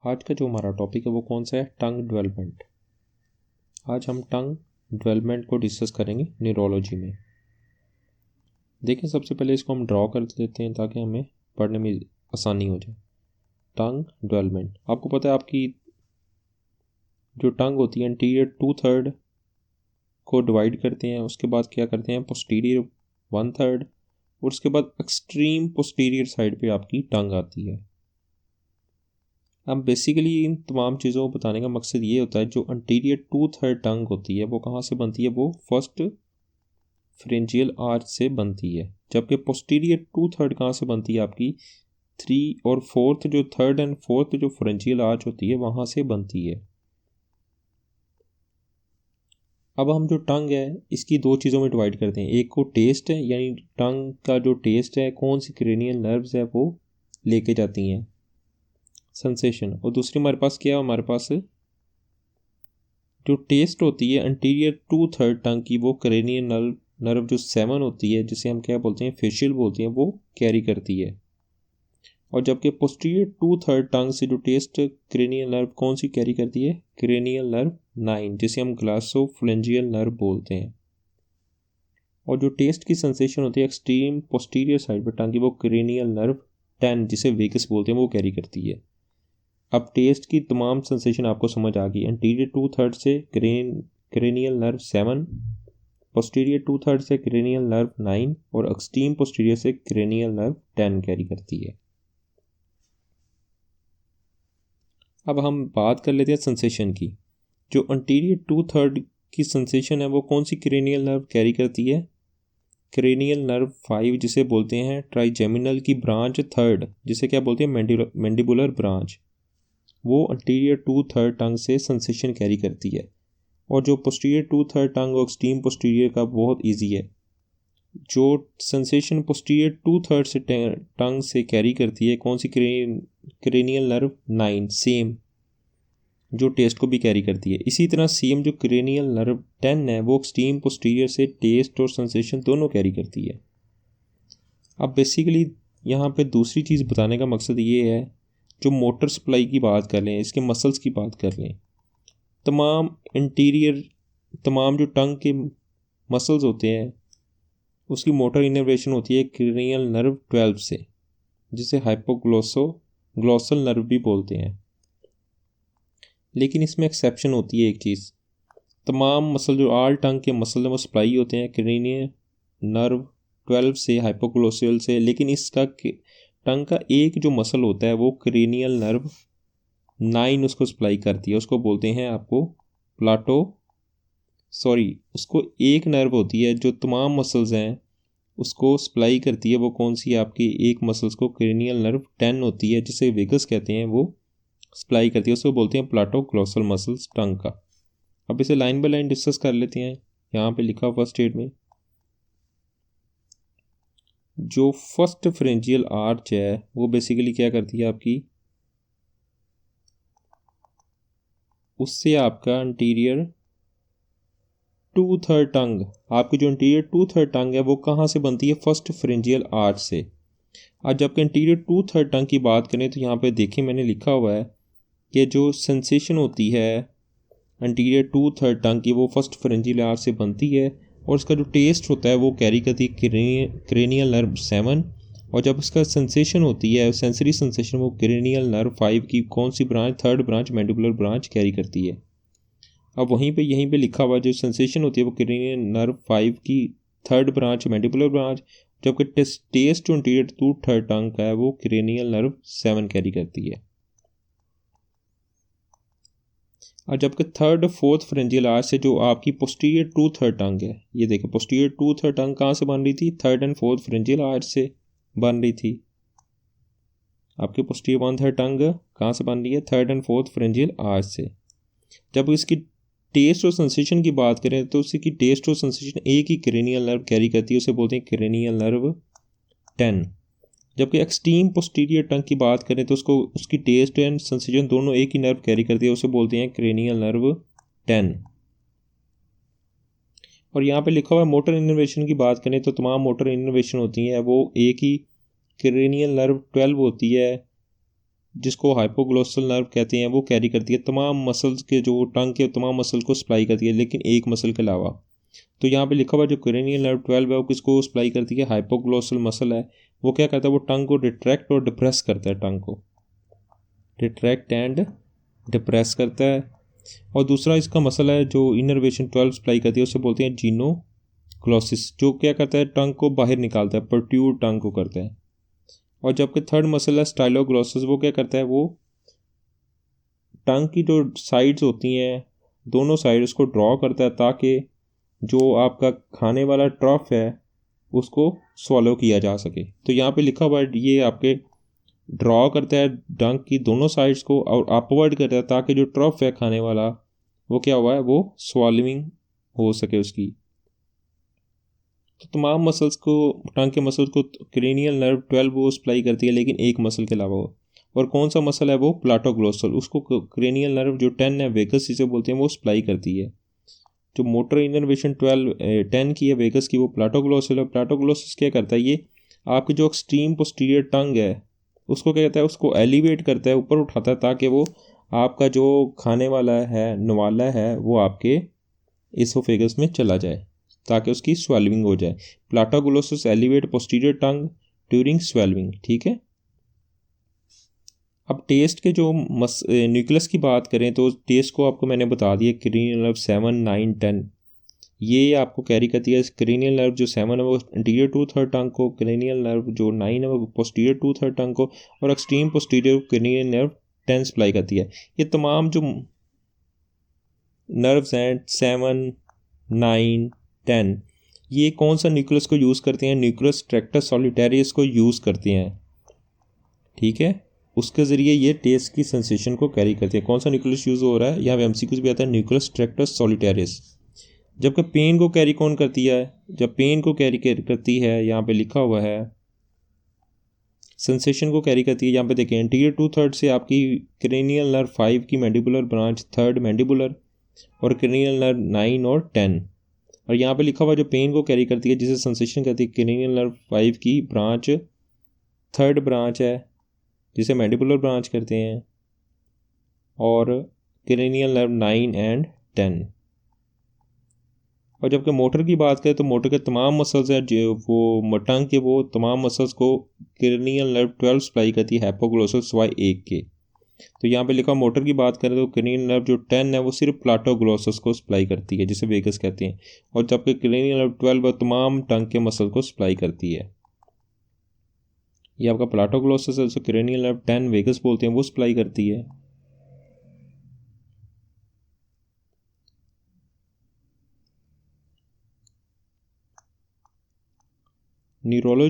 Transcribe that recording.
आज का जो हमारा टॉपिक है वो कौन सा है? टंग डेवलपमेंट। आज हम टंग डेवलपमेंट को डिस्कस करेंगे न्यूरोलॉजी में। देखें, सबसे पहले इसको हम ड्रॉ कर देते हैं ताकि हमें पढ़ने में आसानी हो जाए। टंग डेवलपमेंट, आपको पता है आपकी जो टंग होती है एंटीरियर 2/3 को डिवाइड करते हैं, उसके बाद क्या करते हैं पोस्टीरियर 1/3 और उसके बाद एक्सट्रीम पोस्टीरियर साइड पे आपकी टंग आती है। अब बेसिकली इन तमाम चीज़ों को बताने का मकसद ये होता है, जो अंटीरियर 2/3 टंग होती है वो कहाँ से बनती है? वो फर्स्ट फ्रेंजियल आर्च से बनती है, जबकि पोस्टीरियर 2/3 कहाँ से बनती है? आपकी 3 और 4th जो 3rd एंड 4th जो फ्रेंजियल आर्च होती है वहाँ से बनती है। अब हम जो टंग है इसकी दो चीज़ों में डिवाइड करते हैं, एक को टेस्ट है, यानी टंग का जो टेस्ट है कौन सी क्रेनियल नर्व्स है वो लेके जाती हैं सेंसेशन, और दूसरी हमारे पास क्या है? हमारे पास जो टेस्ट होती है अंटीरियर 2/3 टंग की वो क्रेनियल नर्व जो 7 होती है, जिसे हम क्या बोलते हैं फेशियल बोलते हैं, वो कैरी करती है। और जबकि पोस्टीरियर 2/3 टंग से जो टेस्ट क्रेनियल नर्व कौन सी कैरी करती है? क्रेनियल नर्व 9, जिसे हम ग्लासोफ्रेंजियल नर्व बोलते हैं। और जो टेस्ट की सेंसेशन होती है एक्सट्रीम पोस्टीरियर साइड पर टंग की, वो क्रेनियल नर्व 10 जिसे वेगस बोलते हैं वो कैरी करती है। अब टेस्ट की तमाम सेंसेशन आपको समझ आ गई। एंटीरियर 2/3 से क्रेनियल नर्व 7, पोस्टीरियर 2/3 से क्रेनियल नर्व 9 और एक्सट्रीम पोस्टीरियर से क्रेनियल नर्व 10 कैरी करती है। अब हम बात कर लेते हैं सेंसेशन की। जो एंटीरियर 2/3 की सेंसेशन है वो कौन सी क्रेनियल नर्व कैरी करती है? क्रेनियल नर्व 5 जिसे बोलते हैं ट्राइजेमिनल की ब्रांच 3rd, जिसे क्या बोलते हैं मैंडिबुलर ब्रांच, वो अंटीरियर 2/3 टंग से सेंसेशन कैरी करती है। और जो पोस्टीरियर 2/3 टंग और एक्सट्रीम पोस्टीरियर का बहुत इजी है, जो सेंसेशन पोस्टीरियर 2/3 से टंग से कैरी करती है कौन सी? क्रेनियल नर्व 9 सेम, जो टेस्ट को भी कैरी करती है। इसी तरह सेम जो क्रेनियल नर्व 10 है वो एक्सट्रीम पोस्टीरियर से टेस्ट और सेंसेशन दोनों कैरी करती है। अब बेसिकली यहाँ पे दूसरी चीज़ बताने का मकसद ये है, जो मोटर सप्लाई की बात कर लें, इसके मसल्स की बात कर लें, तमाम जो टंग के मसल्स होते हैं उसकी मोटर इनर्वेशन होती है क्रेनियल नर्व 12 से, जिसे हाइपोग्लोसल नर्व भी बोलते हैं। लेकिन इसमें एक्सेप्शन होती है एक चीज़, तमाम मसल जो आल टंग के मसल हैं वो सप्लाई होते हैं क्रेनियल नर्व 12 से, हाइपोग्लोसल से, लेकिन इसका टंग का एक जो मसल होता है वो क्रेनियल नर्व 9 उसको सप्लाई करती है। उसको बोलते हैं आपको उसको एक नर्व होती है जो तमाम मसल्स हैं उसको सप्लाई करती है। वो कौन सी? आपकी एक मसल्स को क्रेनियल नर्व 10 होती है जिसे वेगस कहते हैं, वो सप्लाई करती है। उसको बोलते हैं प्लाटोग्लोसल मसल्स टंग का। अब इसे लाइन बाय लाइन डिस्कस कर लेते हैं। यहाँ पे लिखा फर्स्ट स्टेट में, जो फर्स्ट फ्रेंजियल आर्च है वो बेसिकली क्या करती है आपकी, उससे आपका अंटीरियर 2/3 टंग, आपकी जो इंटीरियर 2/3 टंग है वो कहाँ से बनती है? फर्स्ट फ्रेंजियल आर्च से। आज जबकि इंटीरियर 2/3 टंग की बात करें तो यहाँ पे देखिए मैंने लिखा हुआ है कि जो सेंसेशन होती है इंटीरियर 2/3 टंग की वो फर्स्ट फ्रेंजियल आर्च से बनती है, और उसका जो टेस्ट होता है वो कैरी करती है क्रेनियल नर्व 7, और जब उसका सेंसेशन होती है सेंसरी सेंसेशन वो क्रेनियल नर्व 5 की कौन सी branch? 3rd branch mandibular branch carry करती है। अब यहीं पे लिखा हुआ जो सेंसेशन होती है वो क्रेनियल नर्व 5 की 3rd ब्रांच मैंडिबुलर ब्रांच, जबकि टेस्ट जो इंटीरियर 2/3 टंग का है वो क्रेनियल नर्व 7 कैरी करती है। और जबकि 3rd और 4th फ्रेंजियल आर्च से जो आपकी पोस्टीरियर 2/3 टंग है, ये देखो पोस्टीरियर 2/3 टंग कहाँ से बन रही थी? 3rd एंड 4th फ्रेंजियल आर्च से बन रही थी। आपकी पोस्टीरियर 1/3 टंग कहाँ से बन रही है? 3rd एंड 4th फ्रेंजियल आर्च से। जब इसकी टेस्ट और सेंसेशन की बात करें तो उसकी टेस्ट और सेंसेशन एक ही क्रेनियल नर्व कैरी करती है, उसे बोलते हैं क्रेनियल नर्व 10। जबकि एक्सट्रीम पोस्टीरियर टंग की बात करें तो उसकी टेस्ट एंड सेंसेशन दोनों एक ही नर्व कैरी करती है, उसे बोलते हैं क्रेनियल नर्व 10। और यहाँ पे लिखा हुआ है मोटर इनर्वेशन की बात करें तो तमाम मोटर इनर्वेशन होती हैं वो एक ही क्रेनियल नर्व 12 होती है, जिसको हाइपोग्लोसल नर्व कहते हैं, वो कैरी करती है तमाम मसल्स के, जो टंग के तमाम मसल को सप्लाई करती है, लेकिन एक मसल के अलावा। तो यहाँ पे लिखा हुआ जो क्रेनियल नर्व 12 है वो किसको सप्लाई करती है? हाइपोग्लोसल मसल है। वो क्या करता है? वो टंग को रिट्रैक्ट और डिप्रेस करता है, टंग को रिट्रैक्ट एंड डिप्रेस करता है। और दूसरा इसका मसल है जो इनर्वेशन 12 सप्लाई करती है, उसे बोलते हैं जीनोग्लोसिस, जो क्या करता है? टंग को बाहर निकालता है, प्रोट्रूड टंग को करता है। और जबकि थर्ड मसल है स्टाइलोग्लोसिस, वो क्या करता है? वो टंग की जो साइड्स होती हैं, दोनों साइड्स को ड्रॉ करता है ताकि जो आपका खाने वाला ट्रफ है उसको स्वॉलो किया जा सके। तो यहाँ पे लिखा हुआ है ये आपके ड्रॉ करता है टंग की दोनों साइड्स को और अपवर्ड करता है ताकि जो ट्रफ है खाने वाला वो क्या हुआ है? वो स्वॉलोइंग हो सके उसकी। तो तमाम मसल्स को, टंग के मसल्स को क्रेनियल नर्व 12 वो सप्लाई करती है, लेकिन एक मसल के अलावा। और कौन सा मसल है? वो प्लाटोग्लोसल। उसको क्रेनियल नर्व जो 10 है, वेगस जिसे बोलते हैं, वो सप्लाई करती है। जो मोटर इनर्वेशन 10 की है वेगस की, वो प्लाटोग्लोसल है। प्लाटोग्लोसिस क्या करता है? ये आपकी जो एक्सट्रीम पोस्टीरियर टंग है उसको क्या कहता है? उसको एलिवेट करता है, ऊपर उठाता है ताकि वो आपका जो खाने वाला है, नवाला है, वो आपके इसोफेगस में चला जाए ताकि उसकी स्वेलविंग हो जाए। प्लाटोग्लोसिस एलिवेट पोस्टीरियर टंग ड्यूरिंग स्वेलविंग। ठीक है। अब टेस्ट के जो न्यूक्लियस की बात करें तो टेस्ट को आपको मैंने बता दिया, क्रेनियल नर्व 7, 9, 10 ये आपको कैरी करती है। क्रेनियल नर्व जो 7 है वो इंटीरियर 2/3 टंग को, क्रेनियल नर्व जो 9 है वो पोस्टीरियर 2/3 टंग को, और extreme posterior cranial nerve 10 supply करती है। ये तमाम जो नर्व्स हैं 7, 9, 10 ये कौन सा न्यूक्लियस को यूज़ करते हैं? न्यूक्लियस ट्रैक्टस सॉलिटेरियस को यूज़ करते हैं। ठीक है। उसके ज़रिए ये टेस्ट की सेंसेशन को कैरी करती है। कौन सा न्यूक्लियस यूज़ हो रहा है? यहाँ पे एमसीक्यूज़ भी आता है, न्यूक्लियस ट्रैक्टस सॉलिटेरियस। जबकि पेन को कैरी कौन करती है? जब पेन को कैरी करती है, यहाँ पे लिखा हुआ है सेंसेशन को कैरी करती है। यहाँ पे देखें, इंटीरियर 2/3 से आपकी क्रेनियल नर्व 5 की मैंडिबुलर ब्रांच, 3rd मैंडिबुलर, और क्रेनियल नर्व 9 और 10। और यहाँ पे लिखा हुआ जो पेन को कैरी करती है, जिसे सेंसेशन करती है, क्रेनियल नर्व 5 की ब्रांच, 3rd ब्रांच है जिसे मैंडिबुलर ब्रांच करते हैं, और क्रेनियल नर्व 9 एंड 10। और जबकि मोटर की बात करें तो मोटर के तमाम मसल्स हैं जो वो टंग के, वो तमाम मसल्स को क्रेनियल नर्व 12 सप्लाई करती है, हाइपोग्लोसल सिवाय एक के। तो यहाँ पे लिखा मोटर की बात करें तो क्रेनियल नर्व जो 10 है वो सिर्फ प्लाटोग्लोसस को सप्लाई करती है, जिसे वेगस कहते हैं। और जबकि क्रेनियल नर्व 12 वो तमाम टंग के मसल को सप्लाई करती है। ये आपका प्लाटोग्लोसस है, जो क्रेनियल नर्व 10 वेगस बोलते हैं, वो सप्लाई करती है। न्यूरोलॉजी